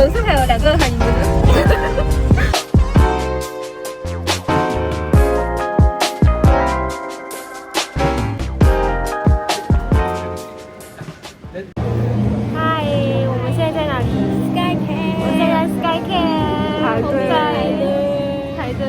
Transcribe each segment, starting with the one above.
楼上还有2个喊你们的。嗨，我们现在在哪里 ？Sky Camp。我们现在 Sky Camp。排队。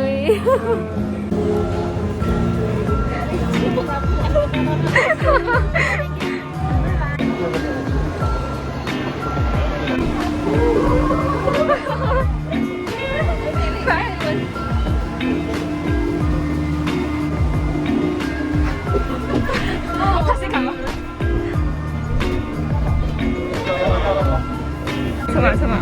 什么？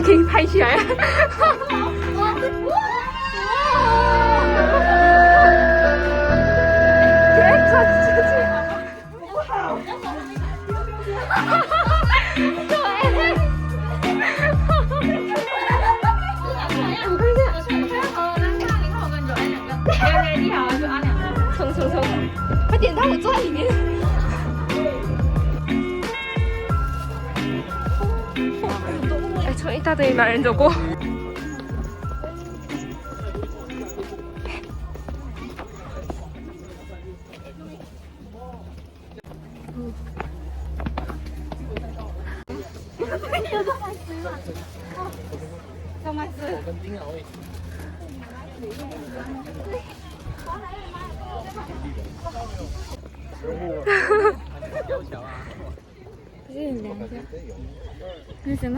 可以拍起来。冲！快点，让我坐在里面。从一大堆男人走过。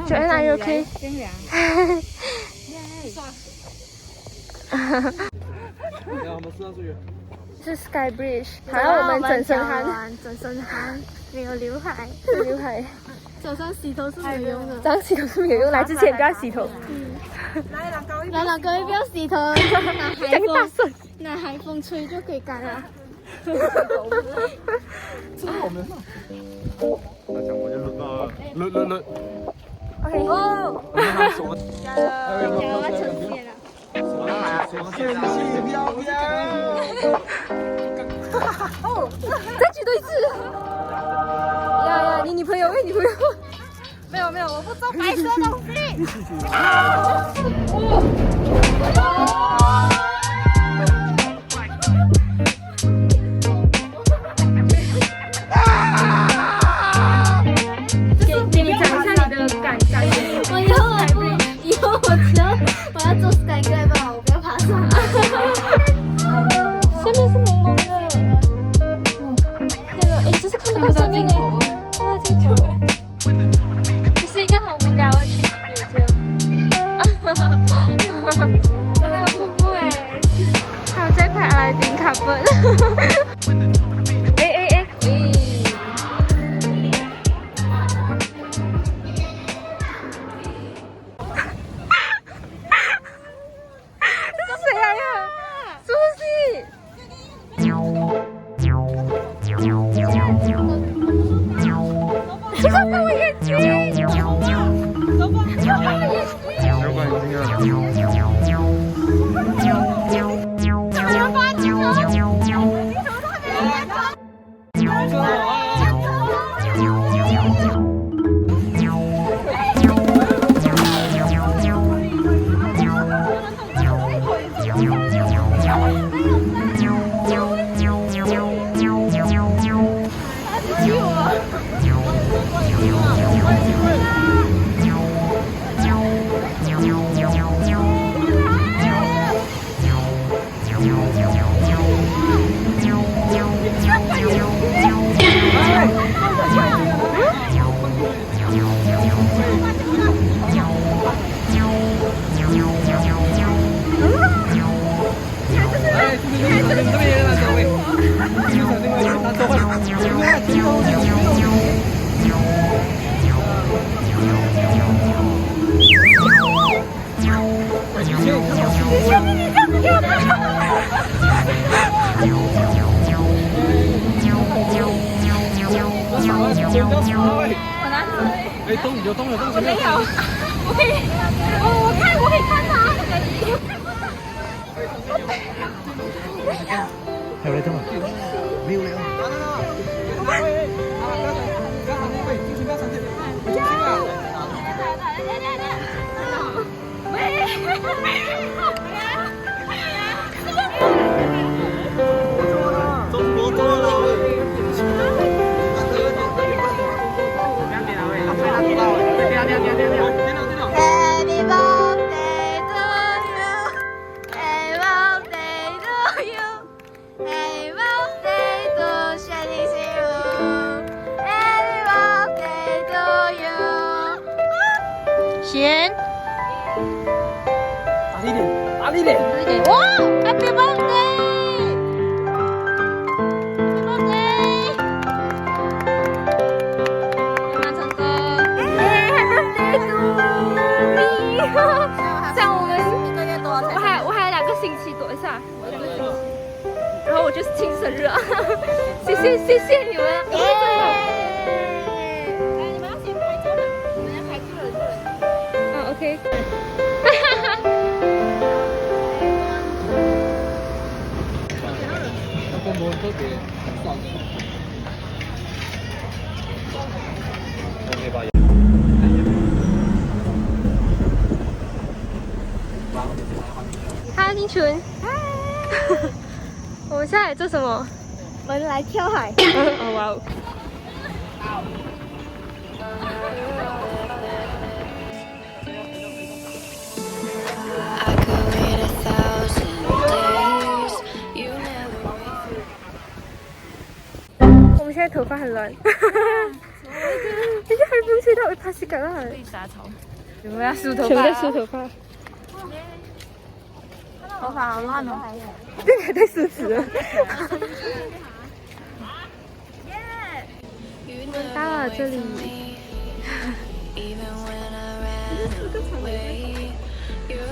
Joanna, are you okay? 是 Sky Bridge， 还有我们整身汗，没有刘海，早上洗头是没有用的，早上洗头是没有用，来之前不要洗头。来两个月不要洗头，拿海风吹就可以干了。这我们那讲我就轮到轮。OK。哦。我呈现了。哦，再举多一次。呀，你女朋友？没有，我不做白色东西。给你讲一下你的感觉。以后我要做 Sky Camp 吧，我不要爬山。下面是蒙蒙的。那个，这是看不到下面的。看不清楚。这是一个很无聊的曲子。还有瀑布哎，还有在拍阿拉丁卡本。这个看我眼睛，老板，看我眼睛，老板眼睛啊！哎，动你就动了，动我没有，我可以看他。还有来动啊？没有了。先大力点，大力点！哇 ！Happy birthday！ Happy birthday！ 圆满成功！哎 ，Happy birthday to me！ 这样我们我还有2个星期躲一下，然后我就是庆生日啊！谢谢你们！OK。哈，金纯。我们现在做什么？我们来跳海。哦哇哦！我们现在头发很乱，人家还不知道会拍戏干嘛？绿杂草，我们要梳头发，全部在梳头发，头发好乱哦。这个还在梳子了。到了这里。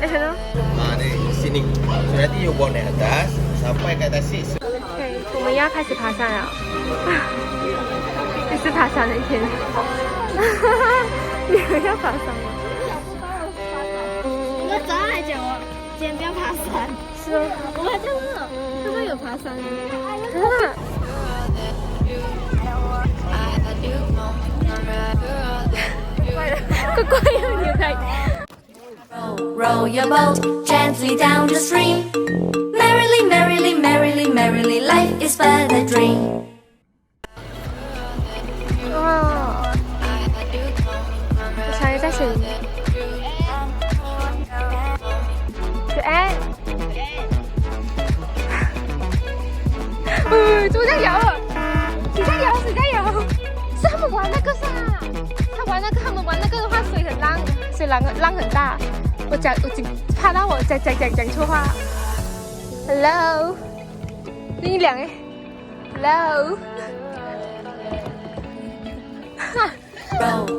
Hello. Di sini. Nanti you bawa naik atas sampai ke atas sini. OK， 我们要开始爬山了。这是爬山的一天。你们要爬山吗？我早上还讲我今天不要爬山。是哦。我还这样子，会不会有爬山的？真的。乖乖有牛奶。Row your boat gently down the stream. Merrily, merrily, merrily, merrily, life is but a dream. 哇！我才在水里。哎！怎么在摇了？你在摇，谁在摇？是他们玩那个噻。他们玩那个的话，水很浪，水浪很大。我怕到我讲错话。Hello， 你两哎 ，Hello，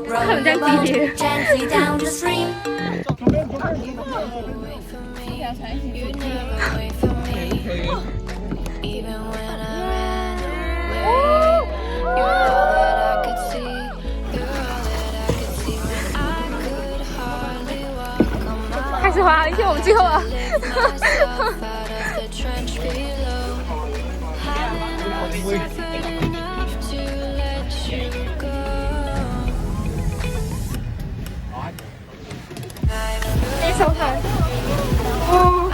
他们这样激烈。开始滑，因为我们最后了。那手很，哦。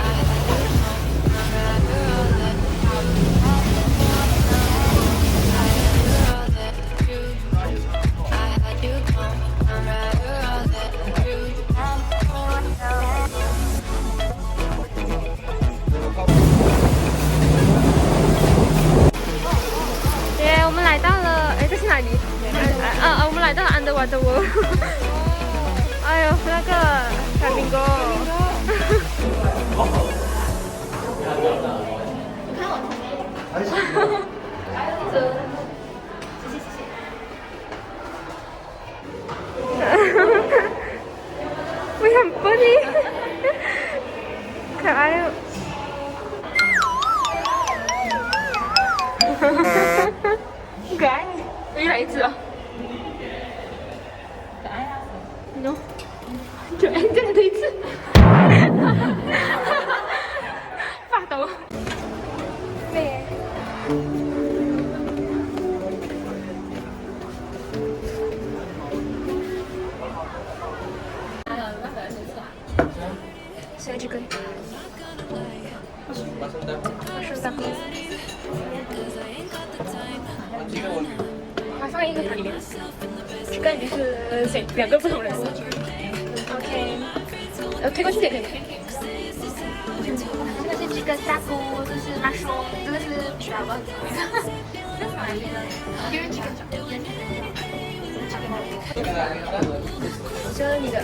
Water World。哎呦，那个大冰哥。Wih, apa nih? Kak Ayu. Enggak, ini lại一次啊。No， 就哎，再来一次。发抖。对。saya juga masuk takut马上一个里面，这个你是谁？两个不同人。OK，推过去也可以。这个是这个大姑，这是马叔，这个是全部。一人几个？这你的。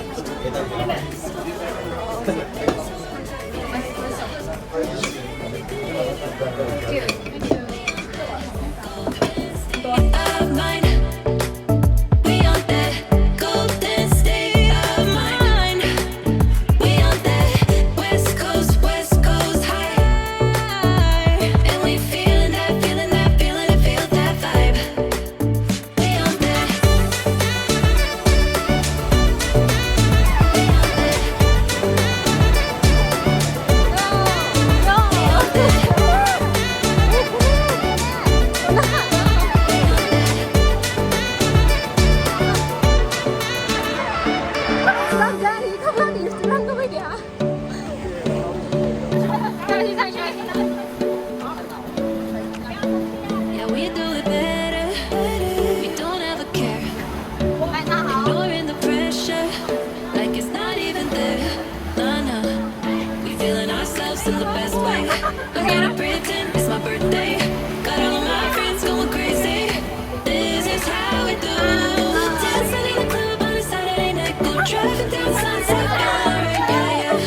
in the best way. I'm gonna pretend it's my birthday. Got all of my friends going crazy. This is how we do. Dancing in the club on a Saturday night. Go driving down Sunset Boulevard. Yeah, yeah.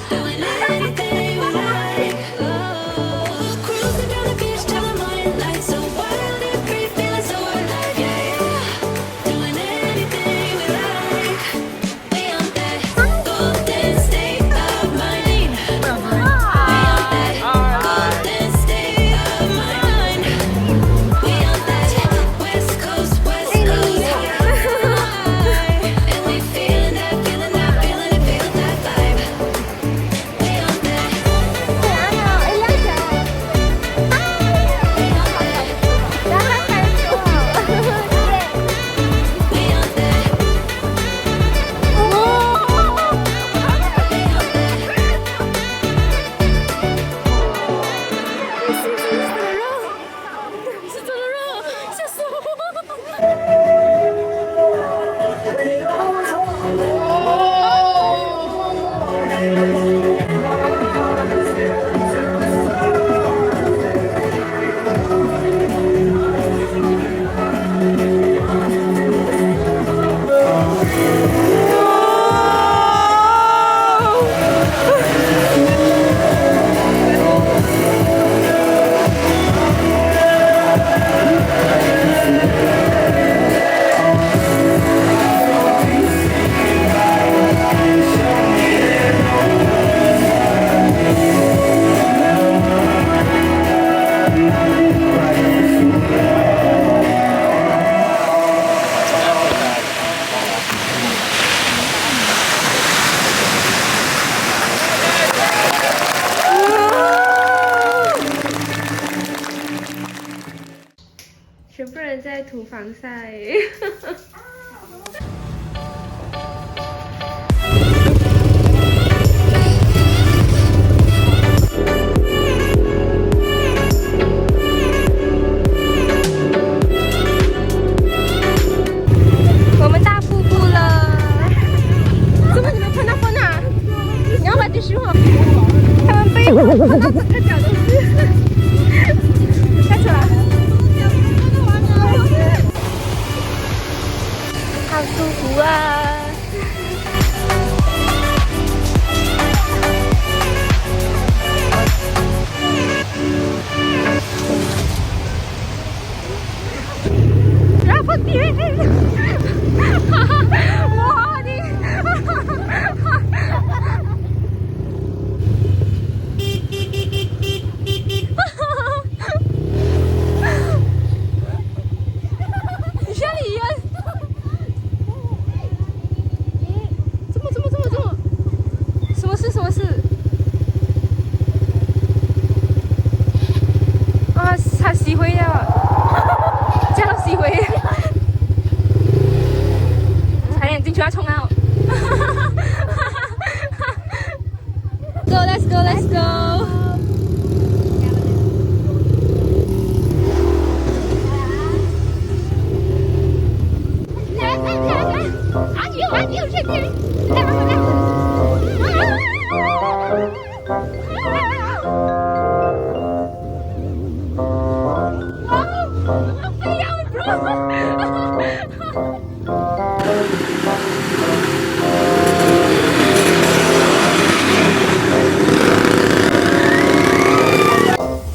Doing anything we like. Oh, cruising down the beach till the morning light. So wild and free, feeling so alive. Yeah, yeah. Doing anything we like. We on that golden state of mind.全部人在涂防晒。我们大瀑布了，怎么你们看到风啊？你要把这时候，他们背后看到这个角度。下去了。他洗回了，叫他洗回。快点进去要冲啊！Let's go，Let's go。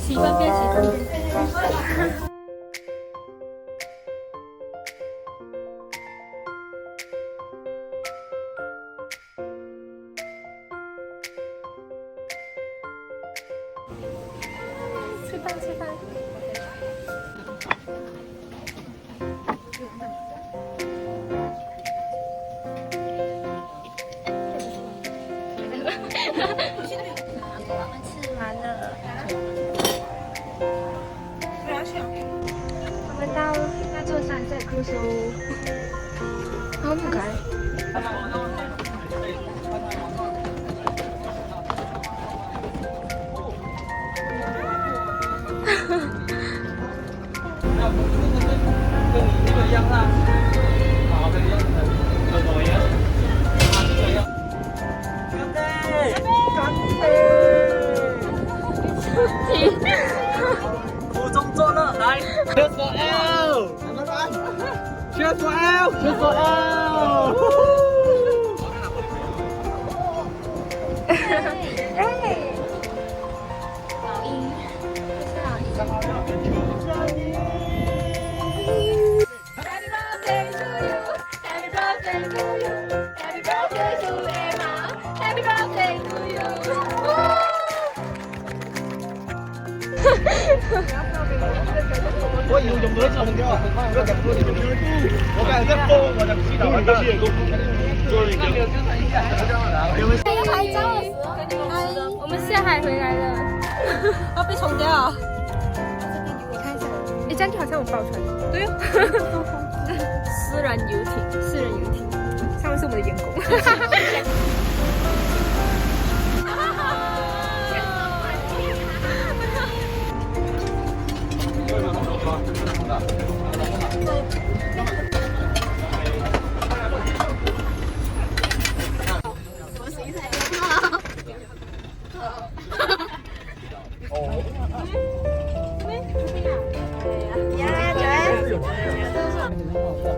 喜欢变喜欢变。吃饭吃饭。吃完了。我们到那座山在酷搜，好可爱。跟你那个一样大，好，跟你一样的，跟我一样，这样。干杯！苦中作乐，来 ，Cheers for L，Cheers for L，Cheers for L。老鹰，这是老鹰。我要用到呢隻紅膠啊！我梗係一波我就唔知道。你都是拍照的时候，我们下海回来了，要被冲掉。你看一下，哎，这样就好像我包船。对哦，私人游艇，上面是我们的员工。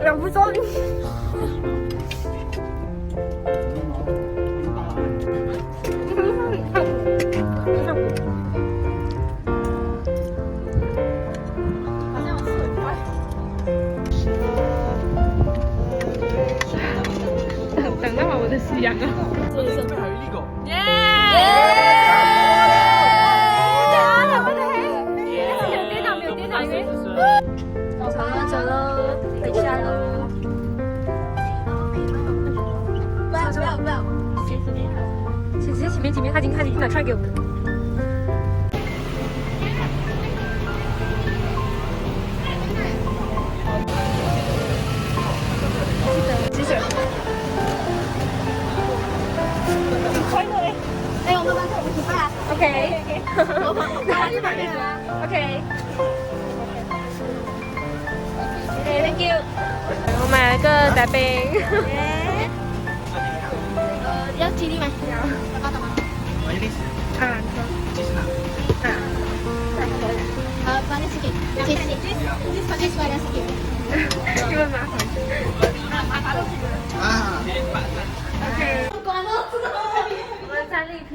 两分钟。等到我的夕阳啊！走喽，回家喽。不要，前面，他已经拿出来给我们了。谢谢。哎，我们晚上一起吧。OK。我去买那个啦。OK。Thank you。我买了个大饼。要吉利吗？要。蓝色。banyak sikit. Cheese banyak sikit. 因为麻烦。OK。我们战利品。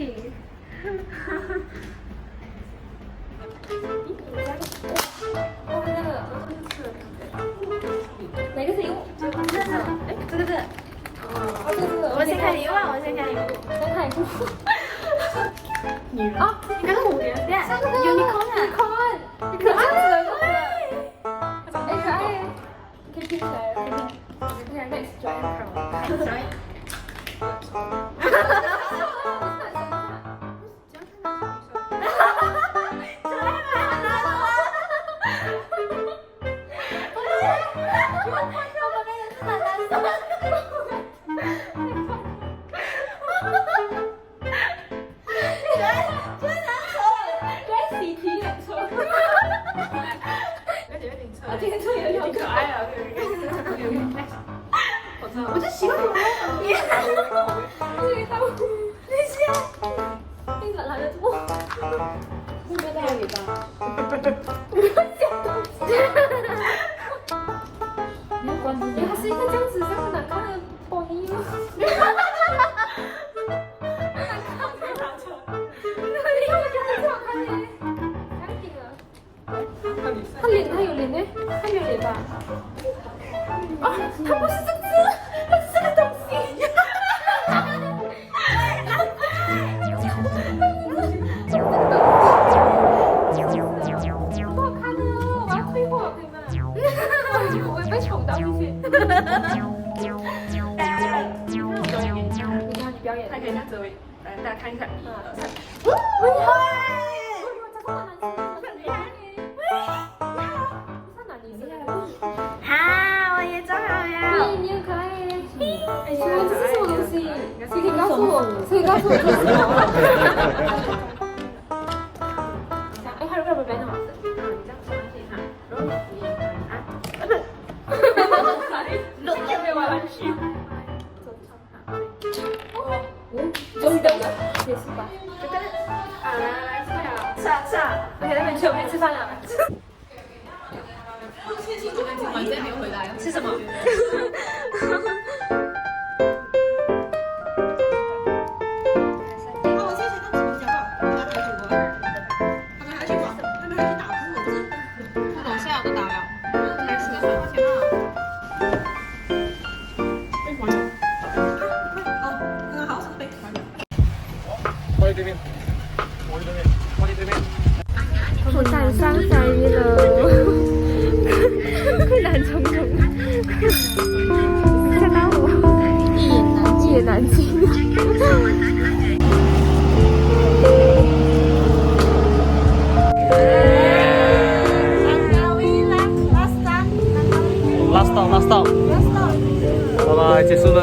哪个是礼物？哎，这个是。我们先看礼物，先看礼物。哦，你看蝴蝶，unicorn，可爱死了，哎，可爱，你可以拼起来，拼起来 next giant pearl。今天这里有点可爱啊，我就喜欢你。等一下，那个来了之后，会不会带尾巴？不要讲东西。你要关注它是一个这样子很难看的porn衣吗？他脸，他有脸呢，他没有脸吧？啊，他不是这个，他是这个东西。不好看的，我要退货，可以吗？我会被丑到谢谢。你表演，他可以这样子，来大家看一下。厉害！好，我也长好了。你很可爱耶！哎，请问这是什么东西？谁可以告诉我？谁可以告诉我这是什么？哎，还有个没弄好。你这样说一下，然后你啊，录也没有完去。终于等了，结束吧。啊，来吃啊！吃啊吃啊！我在那边吃，我没吃饭啊。晚上没有回来，吃什么？我赶上下雨了，困难重重，看到我一言难尽。Last stop，拜拜，结束了。